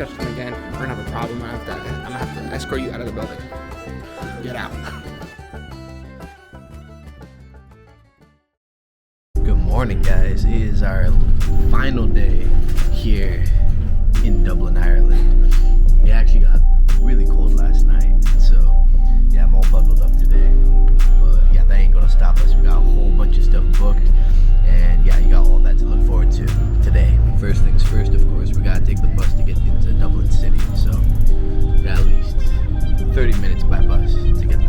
touch them again, we're gonna have a problem. I'm gonna have to escort you out of the building. Get out. Good morning, guys. It is our final day here in Dublin, Ireland. It actually got really cold last night, so yeah, I'm all bundled up today. But yeah, that ain't gonna stop us. We got a whole bunch of stuff booked, and yeah, you got all that to look forward to today. First things first, of course, we gotta take the bus to get into Dublin City, so we got at least 30 minutes by bus to get there.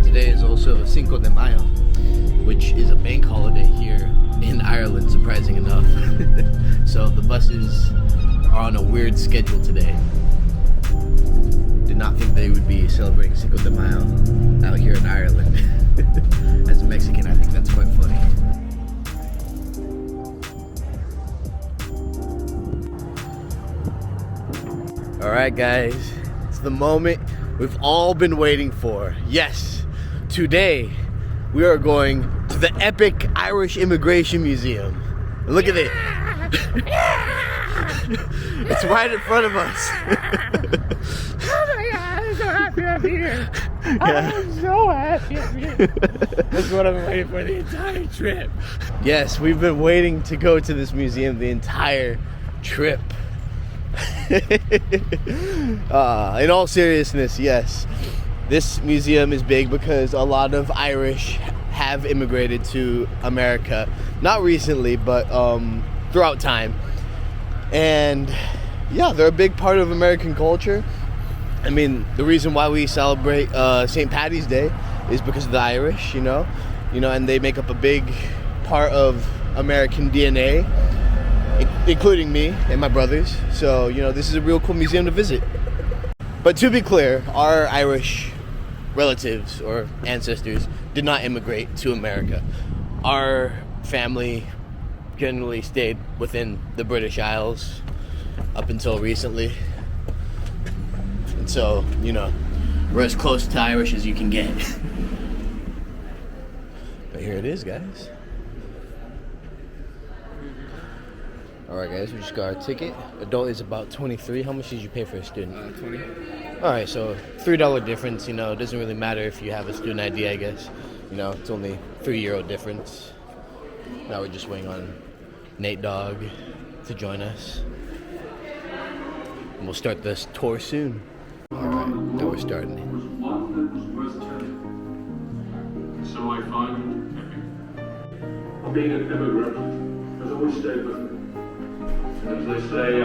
Today is also Cinco de Mayo, which is a bank holiday here in Ireland, surprising enough. So the buses are on a weird schedule today. Did not think they would be celebrating Cinco de Mayo out here in Ireland. As a Mexican, I think that's quite funny. Alright guys, it's the moment we've all been waiting for. Yes, today we are going to the epic Irish Immigration Museum. And look at it. It's right in front of us. Oh my God, I'm so happy I'm here. Yeah. I'm so happy I'm here. That's what I've been waiting for the entire trip. Yes, we've been waiting to go to this museum the entire trip. In all seriousness, yes, this museum is big because a lot of Irish have immigrated to America, not recently, but throughout time. And yeah, they're a big part of American culture. I mean, the reason why we celebrate St. Paddy's Day is because of the Irish, you know, and they make up a big part of American DNA, including me and my brothers. So, you know, this is a real cool museum to visit. But to be clear, our Irish relatives or ancestors did not immigrate to America. Our family generally stayed within the British Isles up until recently. And so, you know, we're as close to Irish as you can get. But here it is, guys. Alright guys, we just got our ticket. Adult is about $23. How much did you pay for a student? 20. Alright, so $3 difference, you know, it doesn't really matter if you have a student ID, I guess. You know, it's only €3 difference. Now we're just waiting on Nate Dogg to join us. And we'll start this tour soon. Alright, now we're starting. So I find being an immigrant has always stayed with me. As they say, I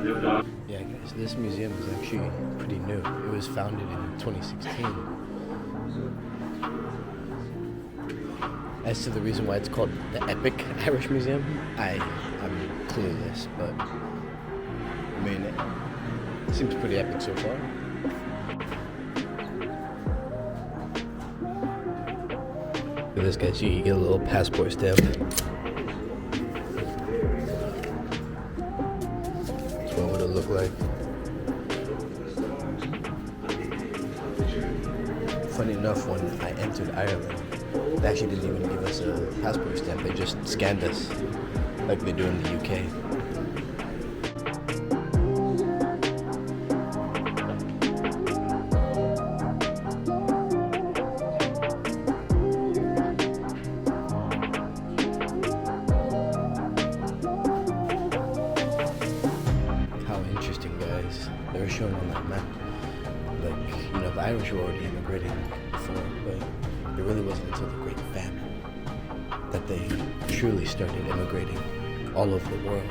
lived out. Yeah guys, this museum is actually pretty new. It was founded in 2016. As to the reason why it's called the Epic Irish Museum, I'm clueless, but I mean, it seems pretty epic so far. Look at this, guys. You get a little passport stamp. That's what would it look like. Funny enough, when I entered Ireland, they actually didn't even give us a passport stamp. They just scanned us like they do in the UK. Interesting, guys. They were showing on that map, like, you know, the Irish were already immigrating before, but it really wasn't until the Great Famine that they truly started immigrating all over the world.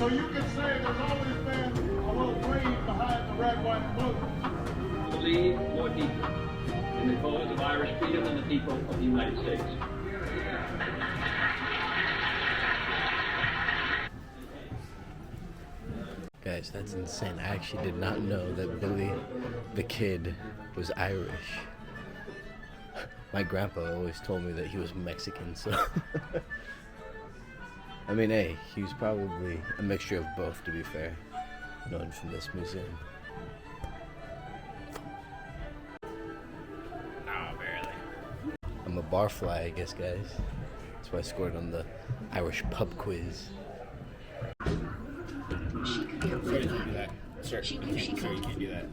So you can say there's always been a little green behind the red, white, and blue. Believe more deeply in the cause of Irish freedom and the people of the United States. Guys, that's insane. I actually did not know that Billy the Kid was Irish. My grandpa always told me that he was Mexican, so... I mean, hey, he was probably a mixture of both, to be fair, known from this museum. Oh, barely. I'm a barfly, I guess, guys. That's why I scored on the Irish pub quiz. Sir, you can't do that. Sir, you can't do that.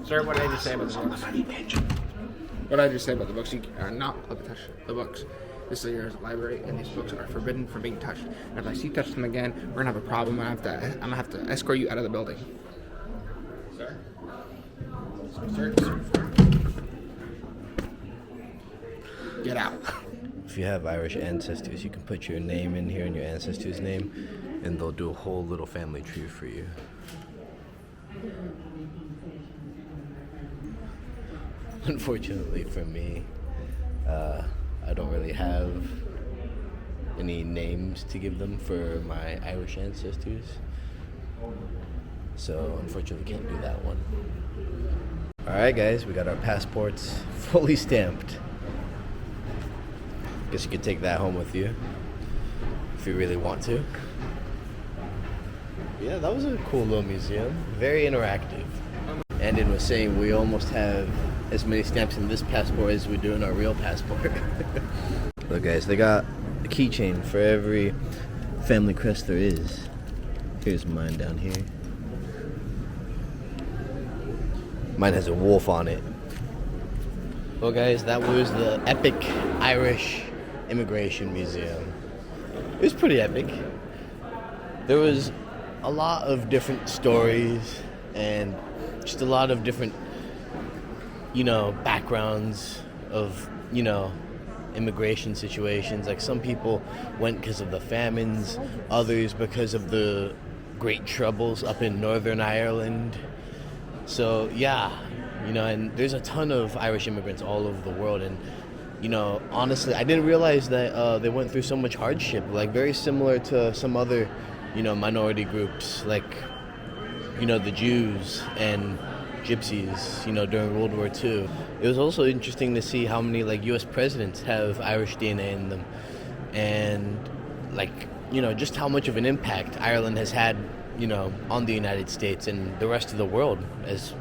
Sir, what did I just say about the books? What did I just say about the books? You are not allowed to touch the books. This is your library, and these books are forbidden from being touched. And if I see you touch them again, we're gonna have a problem. I'm gonna have to escort you out of the building. Sir? Sir? Get out. If you have Irish ancestors, you can put your name in here and your ancestor's name, and they'll do a whole little family tree for you. Unfortunately for me, I don't really have any names to give them for my Irish ancestors, so unfortunately can't do that one. Alright guys, we got our passports fully stamped. Guess you could take that home with you if you really want to. Yeah, that was a cool little museum. Very interactive. Andon was saying we almost have as many stamps in this passport as we do in our real passport. Look guys, they got a keychain for every family crest there is. Here's mine down here. Mine has a wolf on it. Well guys, that was the epic Irish Immigration Museum. It was pretty epic. There was a lot of different stories and just a lot of different, backgrounds of, immigration situations. Like some people went because of the famines, others because of the great troubles up in Northern Ireland. So yeah, and there's a ton of Irish immigrants all over the world, and honestly, I didn't realize that they went through so much hardship, like very similar to some other, minority groups, like, the Jews and Gypsies, during World War II. It was also interesting to see how many, U.S. presidents have Irish DNA in them, and, just how much of an impact Ireland has had, on the United States and the rest of the world, as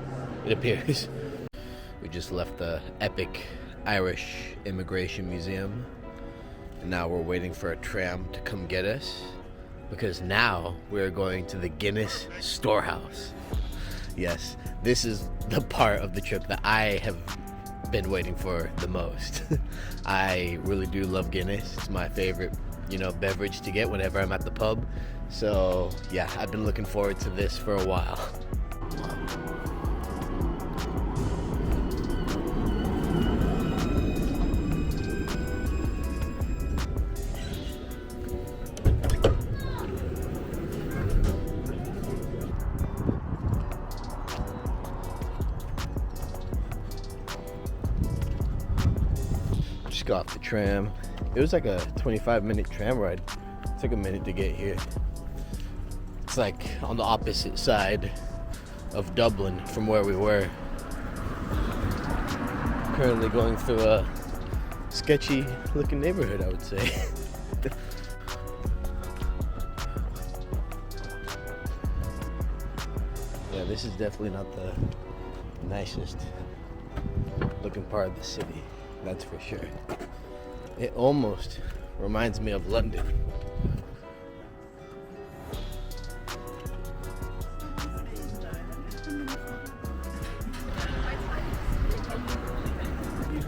it appears. We just left the epic Irish Immigration Museum, and now we're waiting for a tram to come get us, because now we're going to the Guinness Storehouse. Yes, this is the part of the trip that I have been waiting for the most. I really do love Guinness. It's my favorite, beverage to get whenever I'm at the pub. So yeah, I've been looking forward to this for a while. Just got off the tram. It was like a 25-minute tram ride. It took a minute to get here. It's like on the opposite side of Dublin from where we were. Currently going through a sketchy looking neighborhood, I would say. Yeah, this is definitely not the nicest looking part of the city, that's for sure. It almost reminds me of London.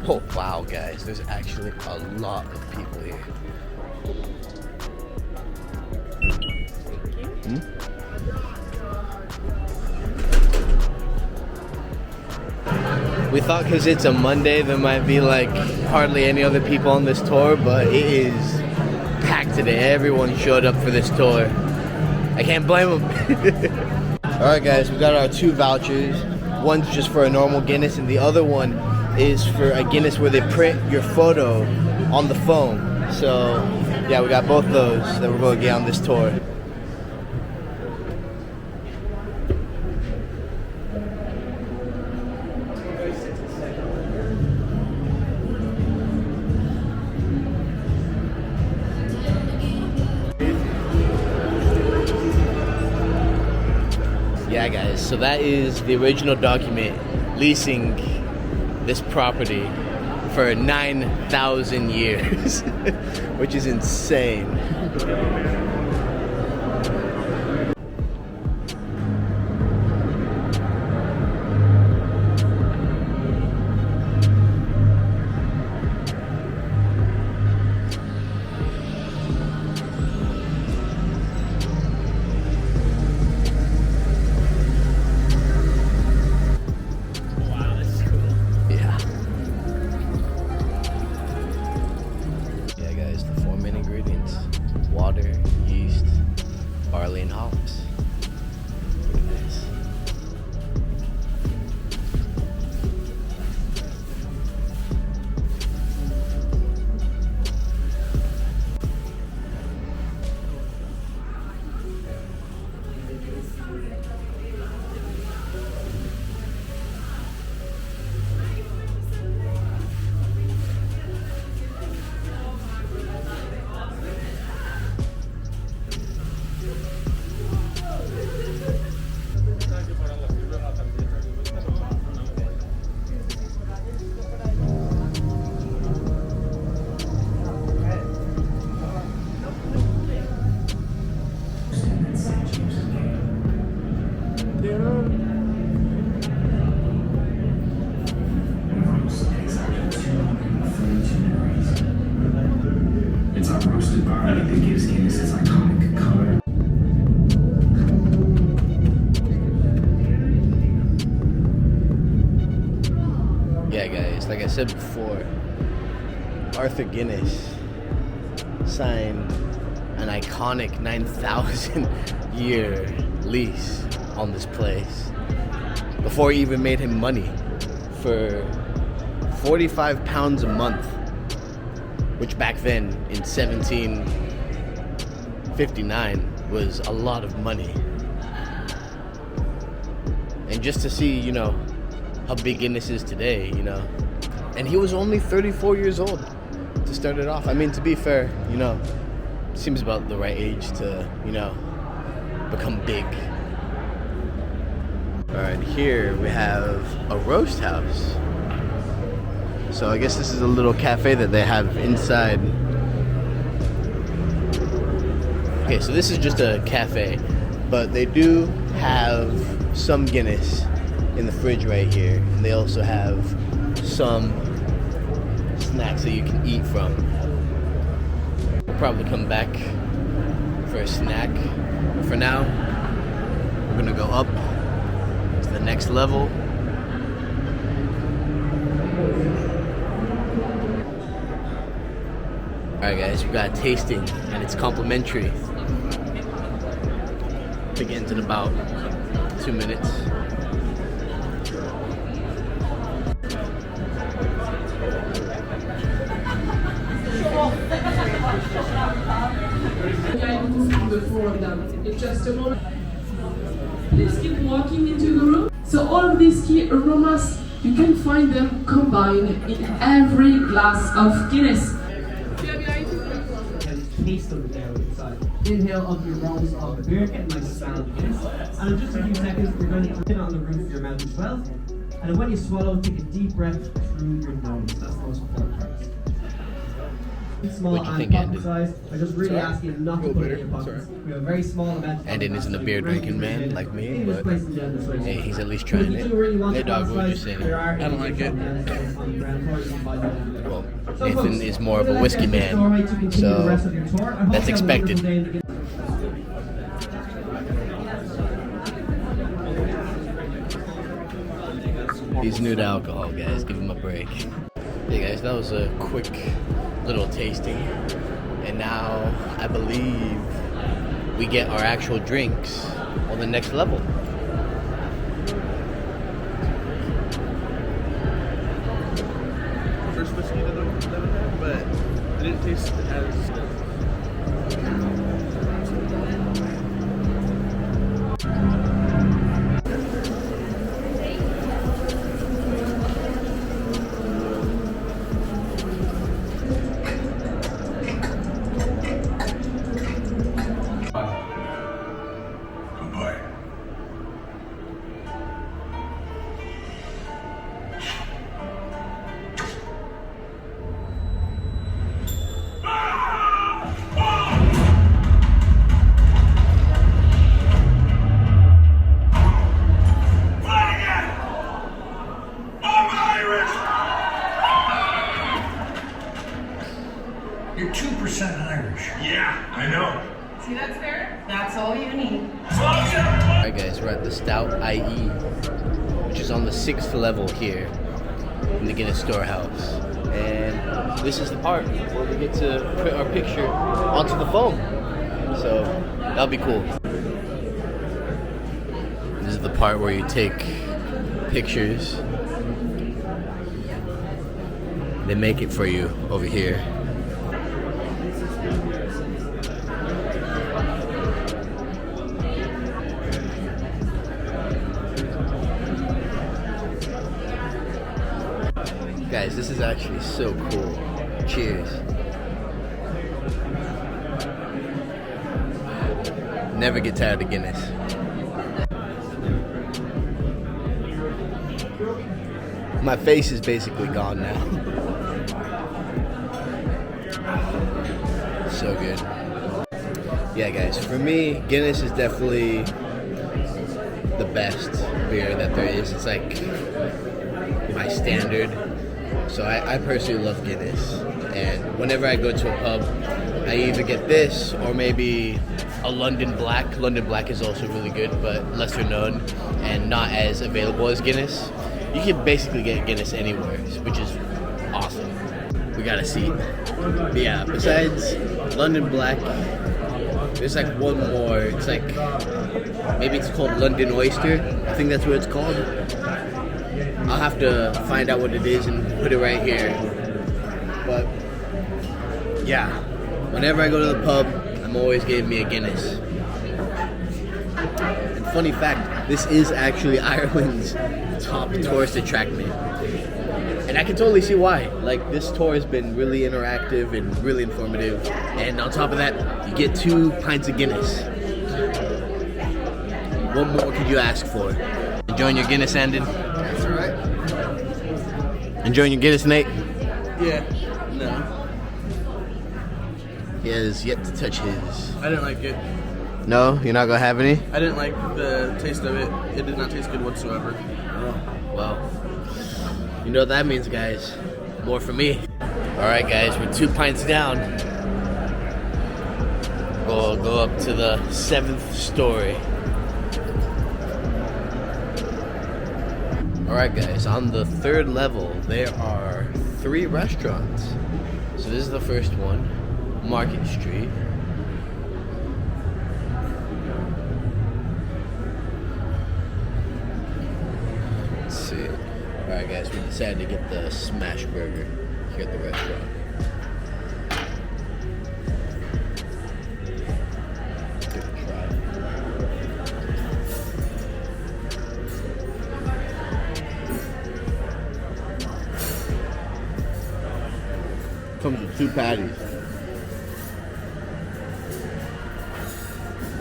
Oh wow, guys, there's actually a lot of people here. We thought because it's a Monday there might be hardly any other people on this tour, but it is packed today. Everyone showed up for this tour. I can't blame them. Alright guys, we got our 2 vouchers. One's just for a normal Guinness and the other one is for a Guinness where they print your photo on the phone. So yeah, we got both those that we're going to get on this tour. Yeah guys, so that is the original document leasing this property for 9,000 years, which is insane. Water, yeast, barley, and hops. Look at this. It's our roasted barley that gives Guinness its iconic color. Yeah guys, like I said before, Arthur Guinness signed an iconic 9,000 year lease on this place before he even made him money for 45 pounds a month, which back then in 1759 was a lot of money. And just to see, you know, how big Guinness is today, you know. And he was only 34 years old to start it off. I mean, to be fair, you know, seems about the right age to, you know, become big. All right, here we have a roast house. So I guess this is a little cafe that they have inside. Okay, so this is just a cafe, but they do have some Guinness in the fridge right here, and they also have some snacks that you can eat from. We'll probably come back for a snack. But for now, we're gonna go up to the next level. Alright guys, we got a tasting and it's complimentary. Begins in about 2 minutes. The 4 of them in just a moment. Please keep walking into the room. So all of these key aromas, you can find them combined in every glass of Guinness. Taste of the down inside. Inhale up your lungs of the beer, get a nice smell of Guinness. And in just a few seconds, we're going to put it on the roof of your mouth as well. And then when you swallow, take a deep breath through your nose. That's the most important part. Small and pocket size. I just really ask you not to put it in your pockets. We have a very small amount. Andin isn't a beer drinking man like me, but hey, he's at least trying it. Hey dog, what would you say? I don't like it. Well, Nathan is more of a whiskey man, so that's expected. He's new to alcohol, guys. Give him a break. Hey guys, that was a quick little tasting, and now I believe we get our actual drinks on the next level. First whiskey that I've had, but it didn't taste as good. You're 2% Irish. Yeah, I know. See, that's fair. That's all you need. Alright guys, we're at the Stout IE, which is on the 6th level here in the Guinness Storehouse. And this is the part where we get to put our picture onto the foam. So that'll be cool. This is the part where you take pictures. They make it for you over here. Guys, this is actually so cool. Cheers. Never get tired of Guinness. My face is basically gone now. So good. Yeah, guys, for me, Guinness is definitely the best beer that there is. It's like my standard. So I personally love Guinness, and whenever I go to a pub, I either get this or maybe a London Black. London Black is also really good, but lesser known and not as available as Guinness. You can basically get Guinness anywhere, which is awesome. We got a seat. But yeah, besides London Black, there's like one more. It's like, maybe it's called London Oyster. I think that's what it's called. I'll have to find out what it is and put it right here. But yeah, whenever I go to the pub, I'm always getting me a Guinness. And funny fact, this is actually Ireland's top tourist attraction. And I can totally see why. Like, this tour has been really interactive and really informative. And on top of that, you get 2 pints of Guinness. What more could you ask for? Enjoying your Guinness, Andon? That's alright. Enjoying your Guinness, Nate? Yeah. No. He has yet to touch his. I didn't like it. No? You're not gonna have any? I didn't like the taste of it. It did not taste good whatsoever. Oh, well. You know what that means, guys. More for me. Alright, guys, we're 2 pints down. We'll go up to the 7th story. Alright guys, on the 3rd level there are 3 restaurants. So this is the first one, Market Street. Let's see. Alright guys, we decided to get the smash burger here at the restaurant. Give it a try. Comes with 2 patties.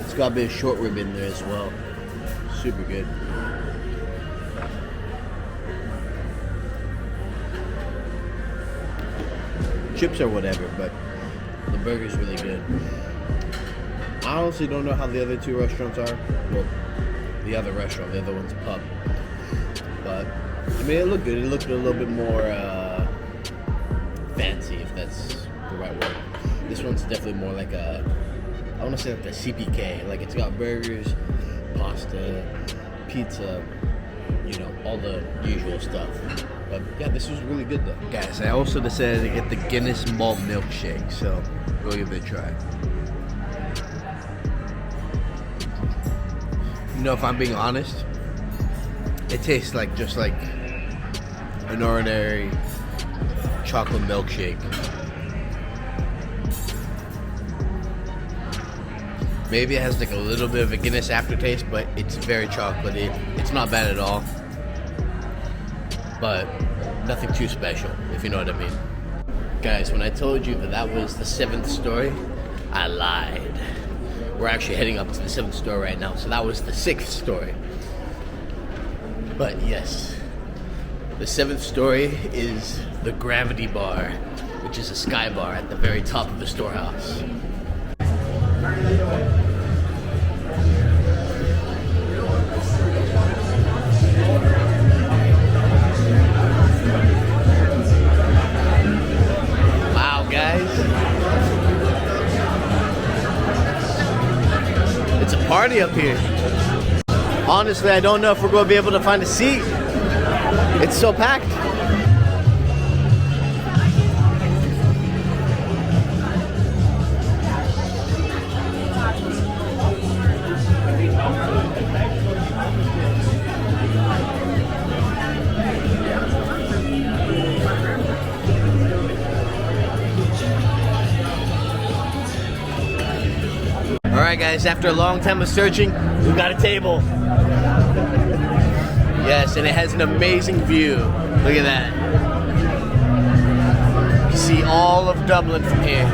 It's got a bit of short rib in there as well. Super good. Chips are whatever, but the burger's really good. I honestly don't know how the other 2 restaurants are. Well, the other restaurant, the other one's a pub. But, I mean, it looked good. It looked a little bit more fancy, if that's the right word. This one's definitely more like a, I want to say like a CPK. Like, it's got burgers, pasta, pizza, you know, all the usual stuff. But yeah, this was really good though. Guys, I also decided to get the Guinness malt milkshake, so go give it a try. You know, if I'm being honest, it tastes like just like an ordinary chocolate milkshake. Maybe it has like a little bit of a Guinness aftertaste, but it's very chocolatey. It's not bad at all, but nothing too special, if you know what I mean. Guys, when I told you that that was the 7th story, I lied. We're actually heading up to the 7th story right now, so that was the 6th story. But yes, the 7th story is the Gravity Bar, which is a sky bar at the very top of the storehouse. Wow, guys. It's a party up here. Honestly, I don't know if we're going to be able to find a seat. It's so packed. Alright guys, after a long time of searching, we got a table. Yes, and it has an amazing view. Look at that. You see all of Dublin from here.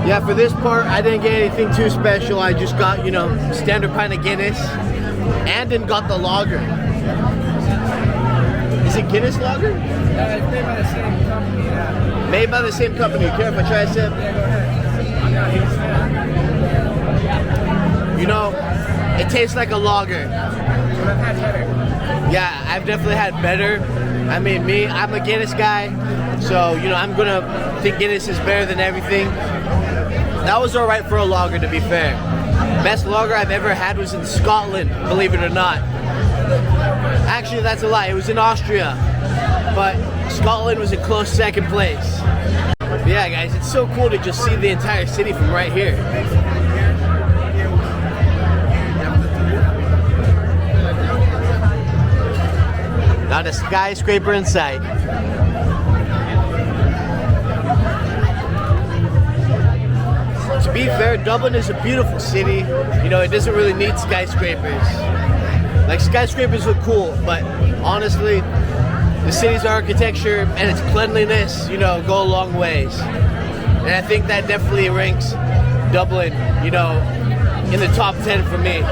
Yeah, for this part, I didn't get anything too special. I just got, you know, standard pint of Guinness and then got the lager. Is it Guinness lager? Yeah, it's made by the same company, yeah. Made by the same company. Care if I try a sip? Yeah, go ahead. I'm not a huge fan. You know, it tastes like a lager. But I've had better. Yeah, I've definitely had better. I mean, I'm a Guinness guy, so, you know, I'm gonna think Guinness is better than everything. That was alright for a lager, to be fair. Best lager I've ever had was in Scotland, believe it or not. Actually, that's a lie. It was in Austria, but Scotland was in close second place. But yeah, guys, it's so cool to just see the entire city from right here. Not a skyscraper in sight. To be fair, Dublin is a beautiful city. You know, it doesn't really need skyscrapers. Like, skyscrapers look cool, but honestly, the city's architecture and its cleanliness, you know, go a long ways. And I think that definitely ranks Dublin, you know, in the top 10 for me.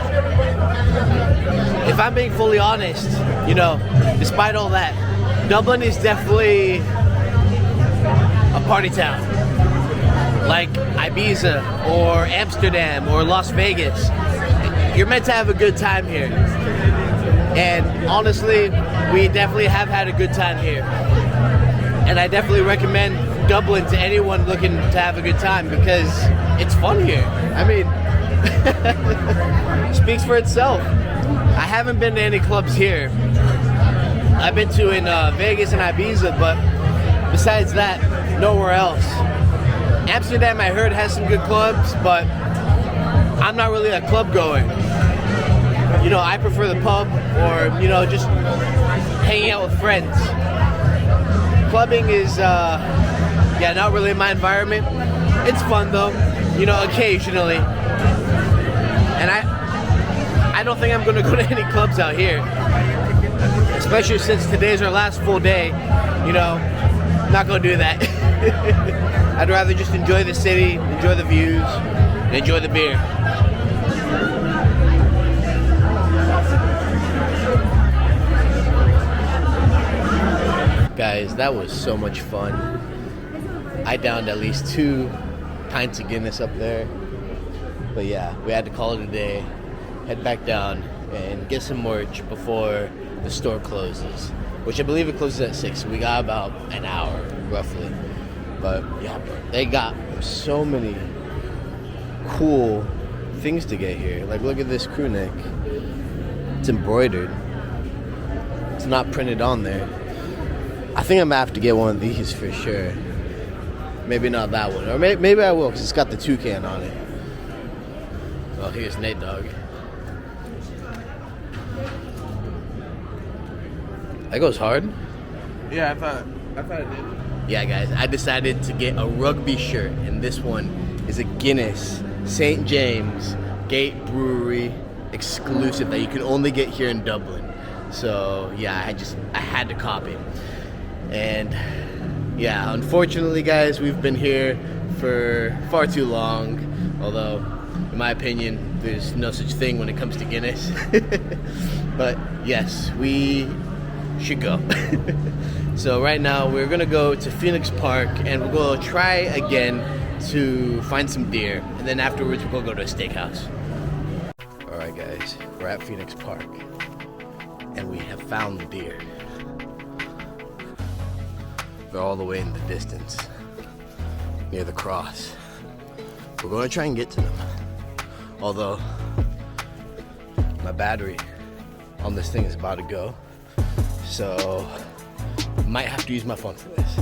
If I'm being fully honest, you know, despite all that, Dublin is definitely a party town. Like Ibiza or Amsterdam or Las Vegas. You're meant to have a good time here. And honestly, we definitely have had a good time here. And I definitely recommend Dublin to anyone looking to have a good time because it's fun here. I mean, speaks for itself. I haven't been to any clubs here. I've been to in Vegas and Ibiza, but besides that, nowhere else. Amsterdam, I heard, has some good clubs, but I'm not really a club goer. You know, I prefer the pub or, you know, just hanging out with friends. Clubbing is, yeah, not really my environment. It's fun though, you know, occasionally. And I don't think I'm gonna go to any clubs out here. Especially since today's our last full day, you know, I'm not gonna do that. I'd rather just enjoy the city, enjoy the views, and enjoy the beer. Guys, that was so much fun. I downed at least 2 pints of Guinness up there. But yeah, we had to call it a day, head back down, and get some merch before the store closes. Which I believe it closes at 6, so we got about an hour, roughly. But yeah, they got so many cool things to get here. Like, look at this crew neck. It's embroidered. It's not printed on there. I think I'm gonna have to get one of these for sure. Maybe not that one, or maybe I will, because it's got the toucan on it. Oh, here's Nate Dogg. That goes hard. Yeah, I thought it did. Yeah, guys, I decided to get a rugby shirt, and this one is a Guinness St. James Gate Brewery exclusive that you can only get here in Dublin. So yeah, I had to copy. And yeah, unfortunately, guys, we've been here for far too long. Although, in my opinion, there's no such thing when it comes to Guinness. But yes, we should go. So right now we're gonna go to Phoenix Park and we're gonna try again to find some deer, and then afterwards we're gonna go to a steakhouse. Alright guys, we're at Phoenix Park and we have found the deer. They're all the way in the distance near the cross. We're gonna try and get to them, although my battery on this thing is about to go, so might have to use my phone for this.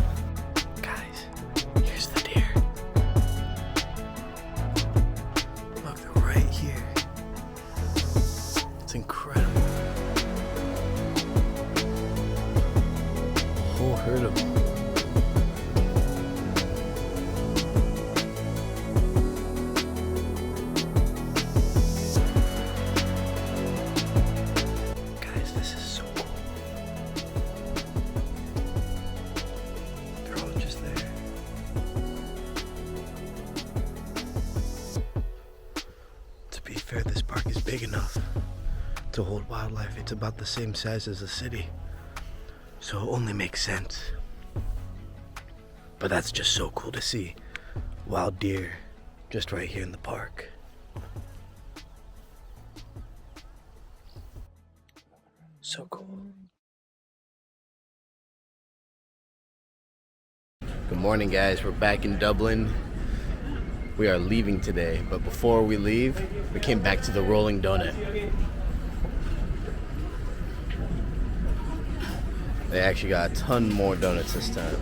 Guys, here's the deer. Look, they're right here. It's incredible. A whole herd of them. Guys, this is so cool. They're all just there. To be fair, this park is big enough to hold wildlife. It's about the same size as a city, so it only makes sense. But that's just so cool to see. Wild deer just right here in the park. So cool. Good morning, guys. We're back in Dublin. We are leaving today, but before we leave, we came back to the Rolling Donut. They actually got a ton more donuts this time.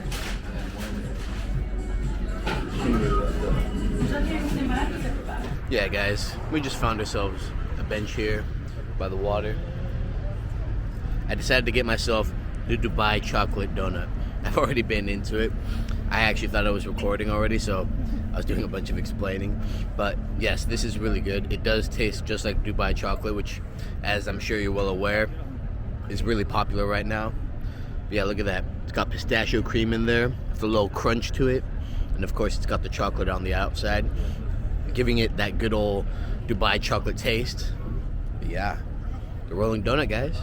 Yeah, guys, we just found ourselves a bench here by the water. I decided to get myself the Dubai chocolate donut. I've already been into it. I actually thought I was recording already, so I was doing a bunch of explaining. But yes, this is really good. It does taste just like Dubai chocolate, which, as I'm sure you're well aware, is really popular right now. But yeah, look at that. It's got pistachio cream in there. It's a little crunch to it. And of course, it's got the chocolate on the outside, giving it that good old Dubai chocolate taste. But yeah, the Rolling Donut, guys.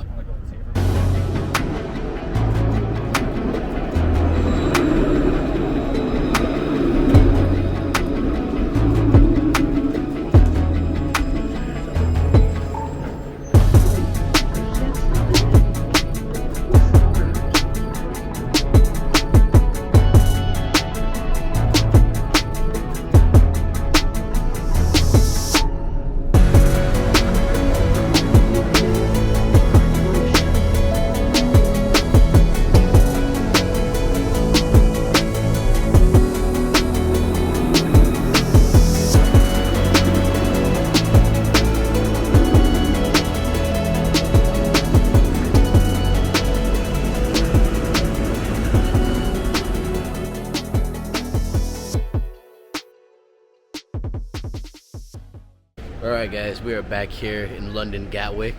Alright guys, we are back here in London Gatwick.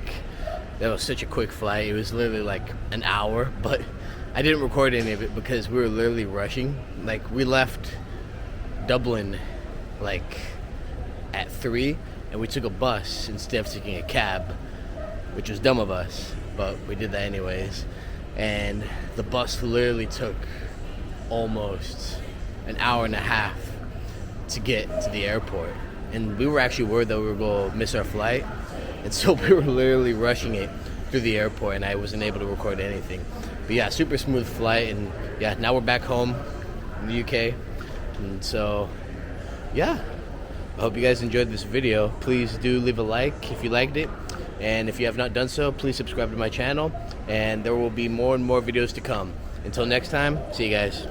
That was such a quick flight. It was literally like an hour, but I didn't record any of it because we were literally rushing. Like, we left Dublin like at 3 and we took a bus instead of taking a cab, which was dumb of us, but we did that anyways. And the bus literally took almost an hour and a half to get to the airport. And we were actually worried that we were going to miss our flight. And so we were literally rushing it through the airport, and I wasn't able to record anything. But yeah, super smooth flight. And yeah, now we're back home in the UK. And so, yeah, I hope you guys enjoyed this video. Please do leave a like if you liked it. And if you have not done so, please subscribe to my channel. And there will be more and more videos to come. Until next time, see you guys.